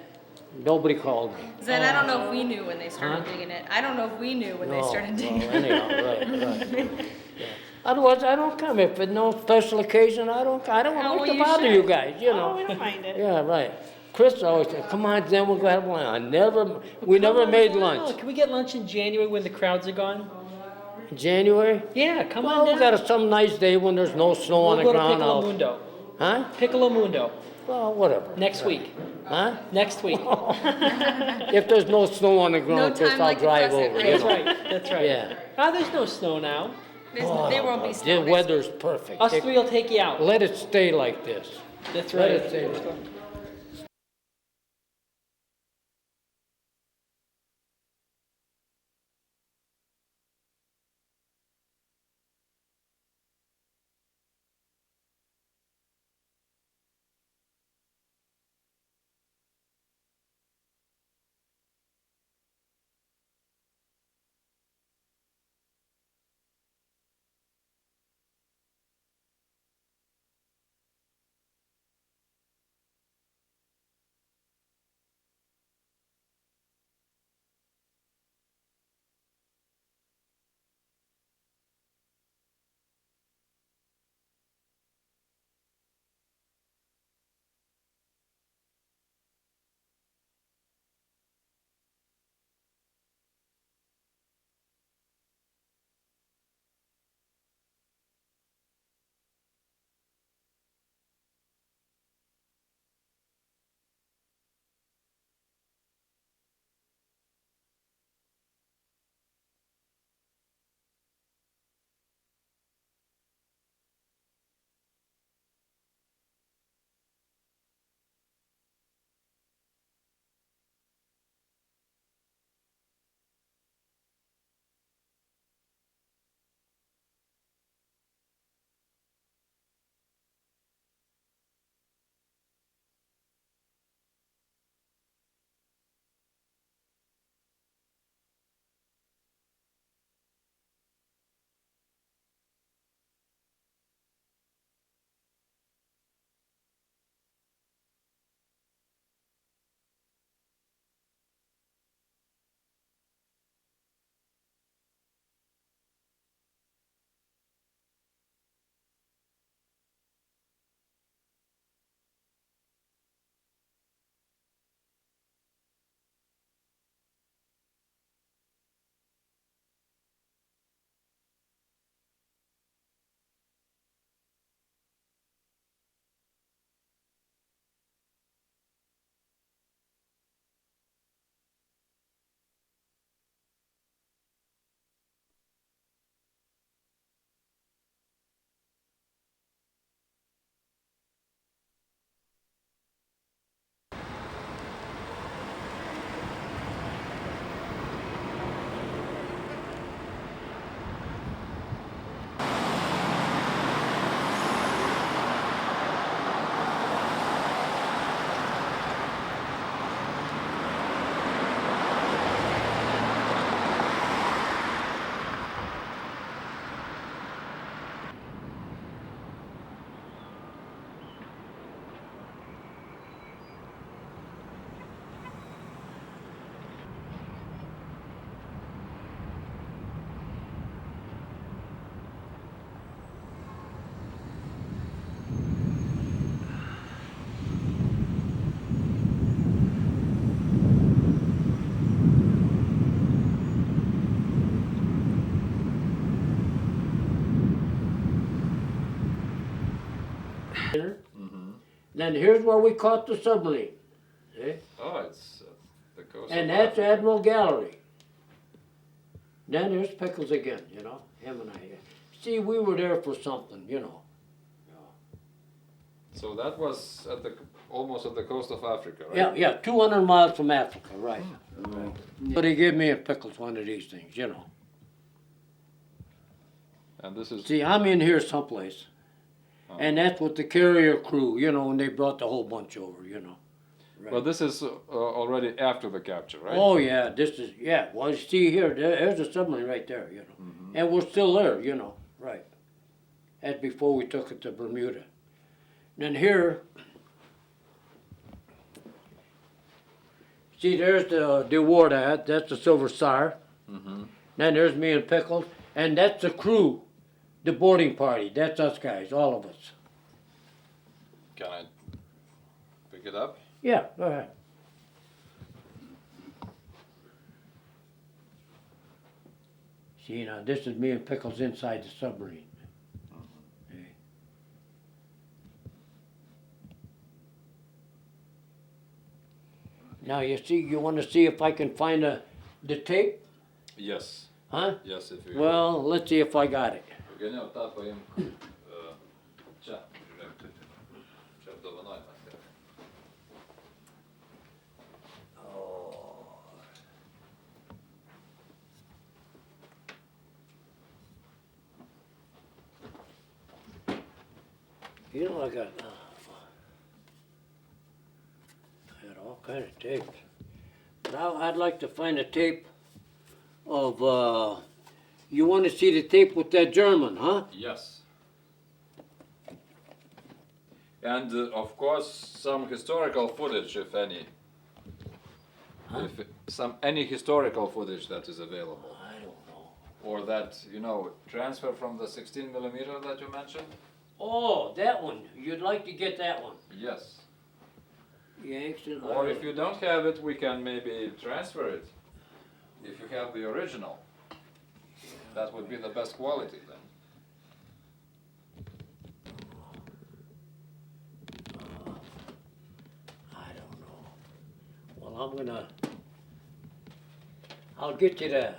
nobody called me. Zen, I don't know if we knew when they started digging it. I don't know if we knew when they started digging it. Anyhow, right. Yeah. Otherwise, I don't come. If it's no special occasion, I don't want well, to you bother should. you guys, Oh, we don't mind it. Yeah, right. Chris always said, come on, Zen, we'll go have lunch. We never made Oh, lunch. can we get lunch in January when the crowds are gone? January? Yeah, come Well, on we down. got some nice day when there's no snow on the We'll go to ground. Piccolo Mundo. Huh? Piccolo Mundo, Well, whatever. next week. Huh? Next week. If there's no snow on the ground, Chris, time I'll like the drive present, over. right? That's right, that's right. Yeah. Ah, there's no snow now. There won't be The snow. weather's perfect. Us three will take you out. Let it stay like this. That's Let right. it stay like this. Then here's where we caught the submarine. See? Oh, it's the coast. And of that's Africa. Admiral Gallery. Then there's Pickles again, you know, him and I. See, we were there for something, you know. So that was at the almost at the coast of Africa, right? Yeah, 200 miles from Africa, right. But he gave me a Pickles one of these things, you know. And this is See, I'm in here someplace. And that's with the carrier crew, you know, and they brought the whole bunch over, you know. Right. But this is already after the capture, right? Oh, yeah, this is, yeah, well, you see here, there's a submarine right there, you know. And we're still there, you know, right. That's before we took it to Bermuda. Then here, see, there's the war that's the Silver Star. Then there's me and Pickles, and that's the crew, the boarding party. That's us guys, all of us. Can I pick it up? Yeah, go ahead. See, now this is me and Pickles inside the submarine. See? Now you see, you want to see if I can find the tape, Yes. huh? Yes, if you. Well, let's see if I got it. Geniau, tą paimk. Čia, žiūrėk. Čia apdovanojimas. You know, I got all kind of tapes. Now I'd like to find a tape of, you want to see the tape with that German, huh? Yes. And of course, some historical footage, if any. Huh? Any historical footage that is available. I don't know. Or that, you know, transfer from the 16 millimeter that you mentioned? Oh, that one. You'd like to get that one. Yes. Yanks and Or if you don't have it, we can maybe transfer it. If you have the original. That would be the best quality then. I don't know. Well, I'll get you the,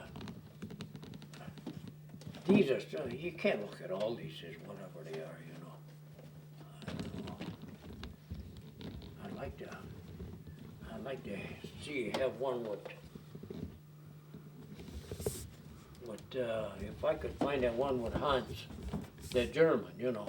these are, you can't look at all these as whatever they are, you know. I don't know. I'd like to see, have one with, if I could find that one with Hans, the German, you know.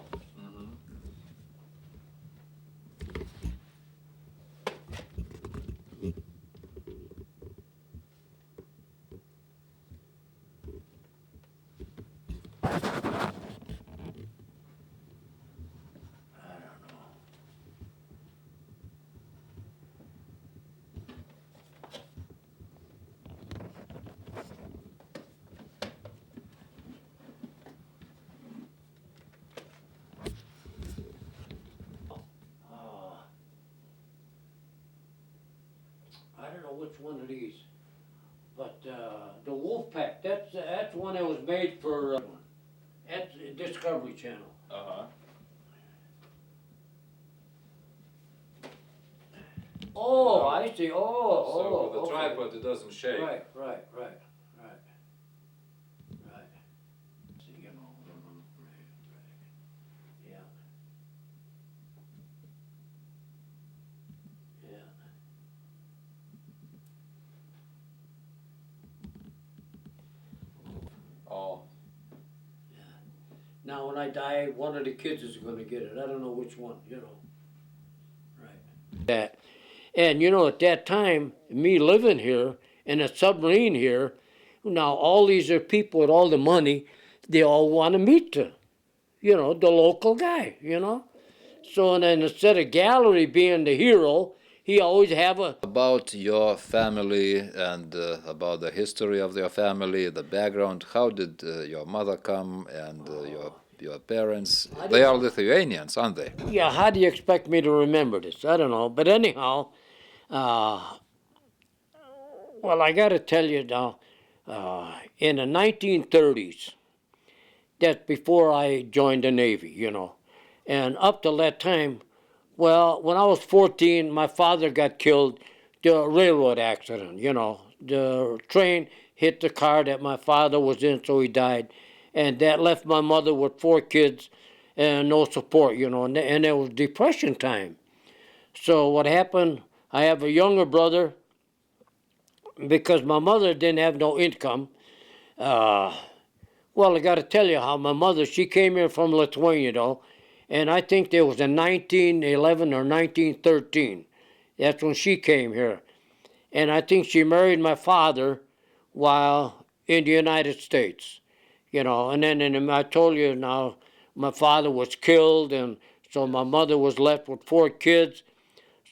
I don't know which one of these, but the Wolfpack, that's one that was made for at Discovery Channel. Uh-huh. Oh, Yeah. I see. So Oh, with the okay. tripod, it doesn't shake. Right. See, you know, right. Yeah. Yeah. Oh. Now, when I die, one of the kids is going to get it. I don't know which one, you know. Right. That, and you know, at that time, me living here in a submarine here, now all these are people with all the money. They all want to meet the, you know, the local guy, you know. So then instead of Gallery being the hero, he always have a About your family and about the history of your family, the background. How did your mother come and your parents? They are Lithuanians, aren't they? Yeah, how do you expect me to remember this? I don't know. But anyhow, well, I got to tell you now, in the 1930s, that's before I joined the Navy, you know, and up till that time, Well, when I was 14, my father got killed. The railroad accident, you know. The train hit the car that my father was in, so he died. And that left my mother with 4 kids and no support, you know. And it was Depression time. So what happened, I have a younger brother, because my mother didn't have no income. Well, I got to tell you how my mother, she came here from Lithuania, though, and I think there was in 1911 or 1913. That's when she came here. And I think she married my father while in the United States, you know. And then I told you now, my father was killed, and so my mother was left with 4 kids.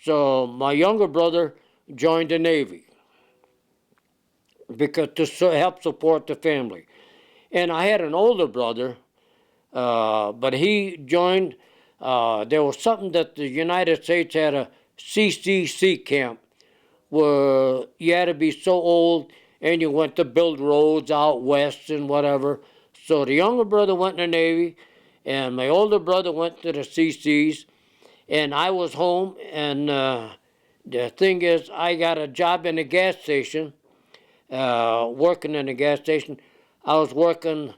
So my younger brother joined the Navy because to help support the family. And I had an older brother, but he joined, there was something that the United States had a CCC camp where you had to be so old and you went to build roads out west and whatever. So the younger brother went in the Navy and my older brother went to the CCs, and I was home, and the thing is, I got a job in a gas station, working in a gas station. I was working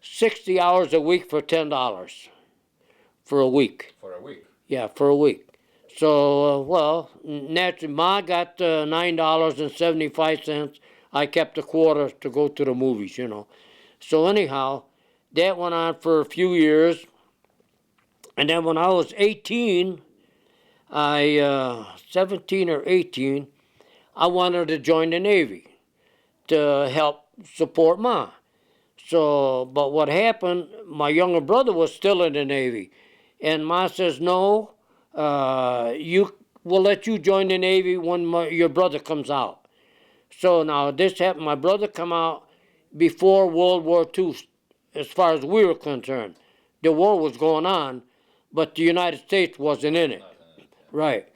60 hours a week for $10 for a week. For a week? Yeah, for a week. So, well, naturally, Ma got $9.75. I kept a quarter to go to the movies, you know. So anyhow, that went on for a few years. And then when I was 18, 17 or 18, I wanted to join the Navy to help support Ma. So, but what happened, my younger brother was still in the Navy. And Ma says, no, we'll let you join the Navy when your brother comes out. So now this happened, my brother come out before World War II, as far as we were concerned. The war was going on, but the United States wasn't in it. Right.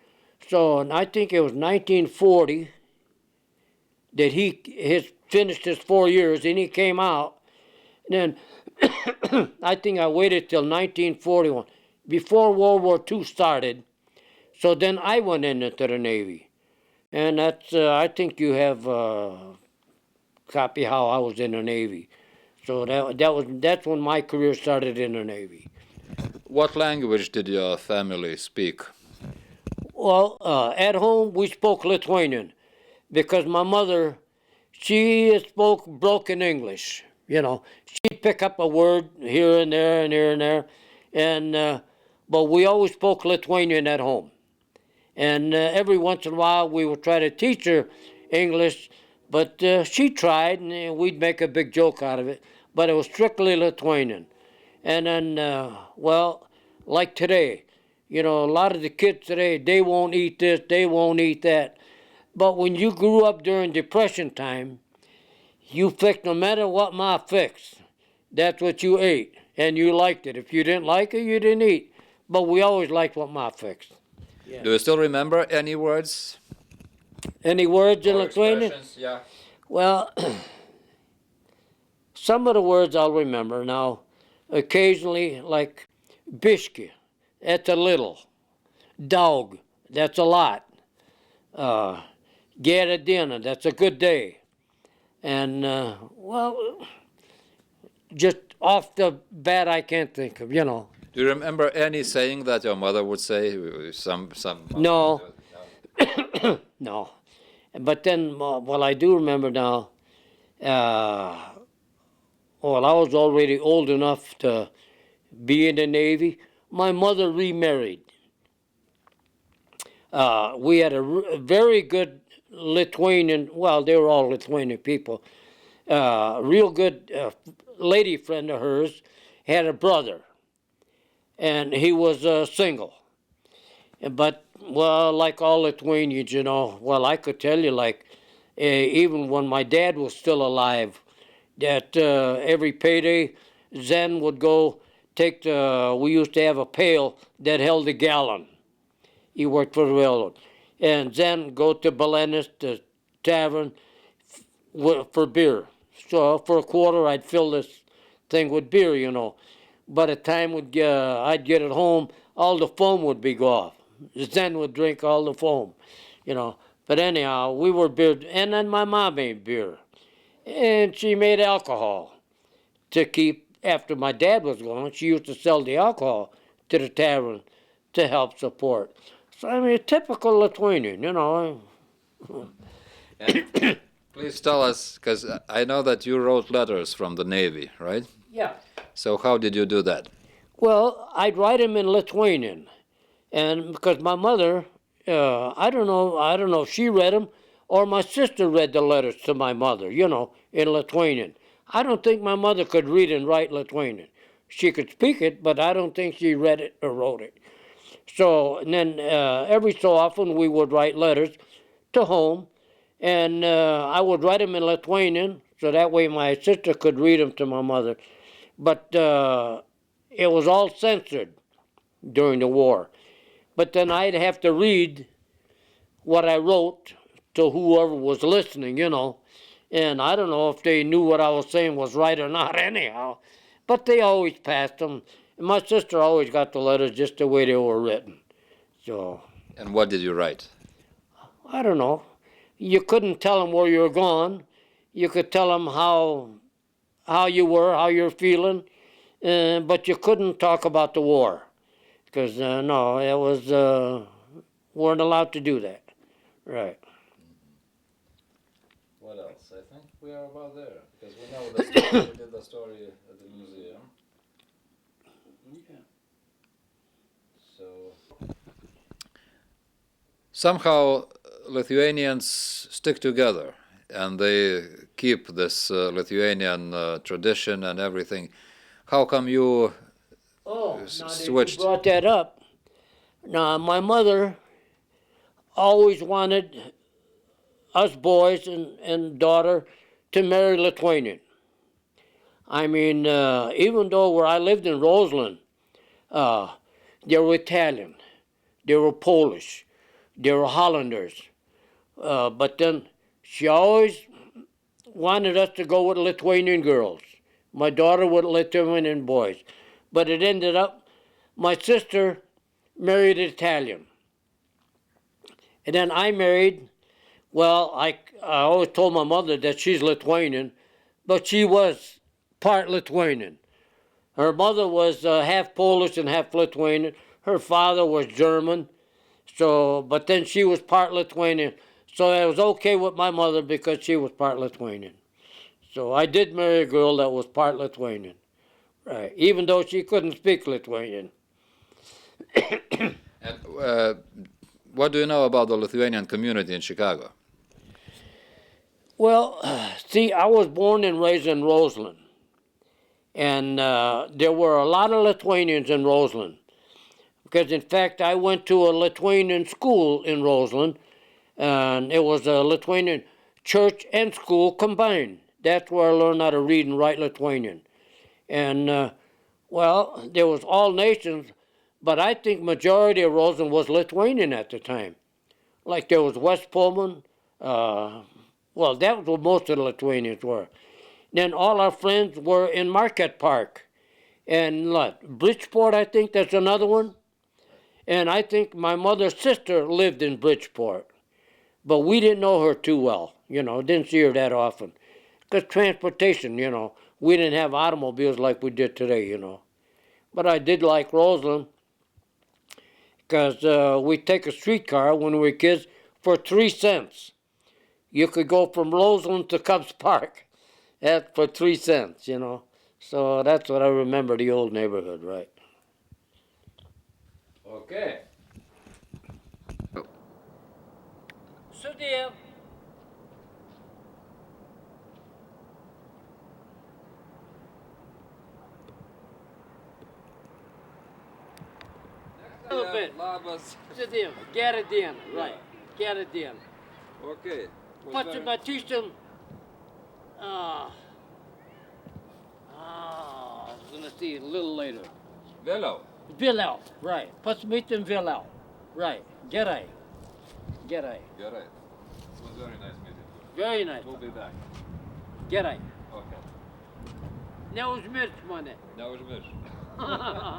So and I think it was 1940 that he finished his 4 years, and he came out. And then I think I waited till 1941, before World War II started. So then I went into the Navy. And that's, I think you have a copy how I was in the Navy. So that's when my career started in the Navy. What language did your family speak? Well, at home we spoke Lithuanian, because my mother, she spoke broken English. You know, she'd pick up a word here and there and here and there, and but we always spoke Lithuanian at home. And every once in a while we would try to teach her English, but she tried, and we'd make a big joke out of it. But it was strictly Lithuanian. And then, well, like today, you know, a lot of the kids today, they won't eat this, they won't eat that. But when you grew up during Depression time, you fixed, no matter what Ma fixed, that's what you ate, and you liked it. If you didn't like it, you didn't eat. But we always liked what Ma fixed. Yeah. Do you still remember any words? Any words in Lithuanian? Yeah. Well, some of the words I'll remember. Now, occasionally, like bishki, that's a little. Dog, that's a lot. Gera dinner, that's a good day. And, well, just off the bat, I can't think of, you know. Do you remember any saying that your mother would say? Some. No. No. But then, well, I do remember now, well, I was already old enough to be in the Navy. My mother remarried. We had a very good Lithuanian, well, they were all Lithuanian people, real good lady friend of hers had a brother, and he was single. But, well, like all Lithuanians, you know, well, I could tell you, like, even when my dad was still alive, that every payday, Zen would go take we used to have a pail that held a gallon. He worked for the railroad. And Zen go to Belenis, the tavern, for beer. So for a quarter, I'd fill this thing with beer, you know. By the time I'd get it home, all the foam would be off. Zen would drink all the foam, you know. But anyhow, we were beer, and then my mom made beer. And she made alcohol to keep, after my dad was gone, she used to sell the alcohol to the tavern to help support. So, I mean, typical Lithuanian, you know. And please tell us, because I know that you wrote letters from the Navy, right? Yeah. So how did you do that? Well, I'd write them in Lithuanian. And because my mother, I don't know if she read them or my sister read the letters to my mother, you know, in Lithuanian. I don't think my mother could read and write Lithuanian. She could speak it, but I don't think she read it or wrote it. So, and then every so often we would write letters to home, and I would write them in Lithuanian, so that way my sister could read them to my mother. But it was all censored during the war. But then I'd have to read what I wrote to whoever was listening, you know. And I don't know if they knew what I was saying was right or not anyhow. But they always passed them. And my sister always got the letters just the way they were written. So. And what did you write? I don't know. You couldn't tell them where you were going. You could tell them how you were, how you're feeling. But you couldn't talk about the war. Because, no, it was, weren't allowed to do that. Right. What else? I think we are about there. Because we know the story, we did the story at the museum. So somehow Lithuanians stick together and they keep this Lithuanian tradition and everything. How come you switched? You brought that up. Now, my mother always wanted us boys and daughter to marry Lithuanian. I mean, even though where I lived in Roseland, they were Italian, they were Polish, they were Hollanders. But then she always wanted us to go with Lithuanian girls. My daughter with Lithuanian boys. But it ended up, my sister married an Italian. And then I married, well, I always told my mother that she's Lithuanian, but she was part Lithuanian. Her mother was half Polish and half Lithuanian. Her father was German. So, but then she was part Lithuanian. So it was okay with my mother because she was part Lithuanian. So I did marry a girl that was part Lithuanian, right? Even though she couldn't speak Lithuanian. And what do you know about the Lithuanian community in Chicago? Well, see, I was born and raised in Roseland. And there were a lot of Lithuanians in Roseland. Because, in fact, I went to a Lithuanian school in Roseland. And it was a Lithuanian church and school combined. That's where I learned how to read and write Lithuanian. And, well, there was all nations, but I think majority of Roseland was Lithuanian at the time. Like there was West Pullman. Well, that was where most of the Lithuanians were. Then all our friends were in Marquette Park. And Bridgeport, I think that's another one. And I think my mother's sister lived in Bridgeport. But we didn't know her too well, you know, didn't see her that often. Because transportation, you know, we didn't have automobiles like we did today, you know. But I did like Roseland because we'd take a streetcar when we were kids for 3 cents. You could go from Roseland to Cubs Park for 3 cents, you know. So that's what I remember the old neighborhood, right? Okay. So dear. A little bit. Sėdėjom, gerą dieną, right, gerą dieną. Okay. Pasimatysim, I was gonna see a little later. Vėliau. Vėliau, right, pasimatysim vėliau, right, gerai, gerai. Gerai. It was very nice meeting you. Very nice. We'll be back. Gerai. Okay. Neužmiršk mane. Neužmiršk.